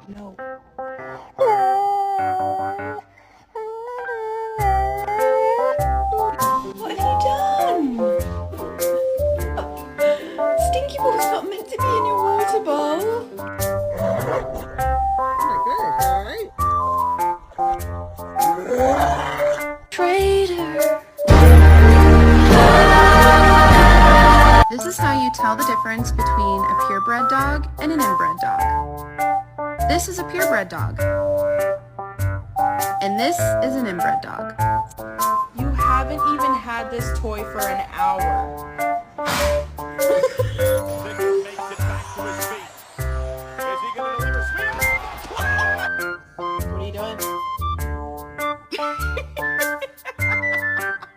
No. What have you done? Stinky Ball's not meant to be in your water bowl. Traitor. This is how you tell the difference between a purebred dog and an inbred dog. This is a purebred dog. And this is an inbred dog. You haven't even had this toy for an hour.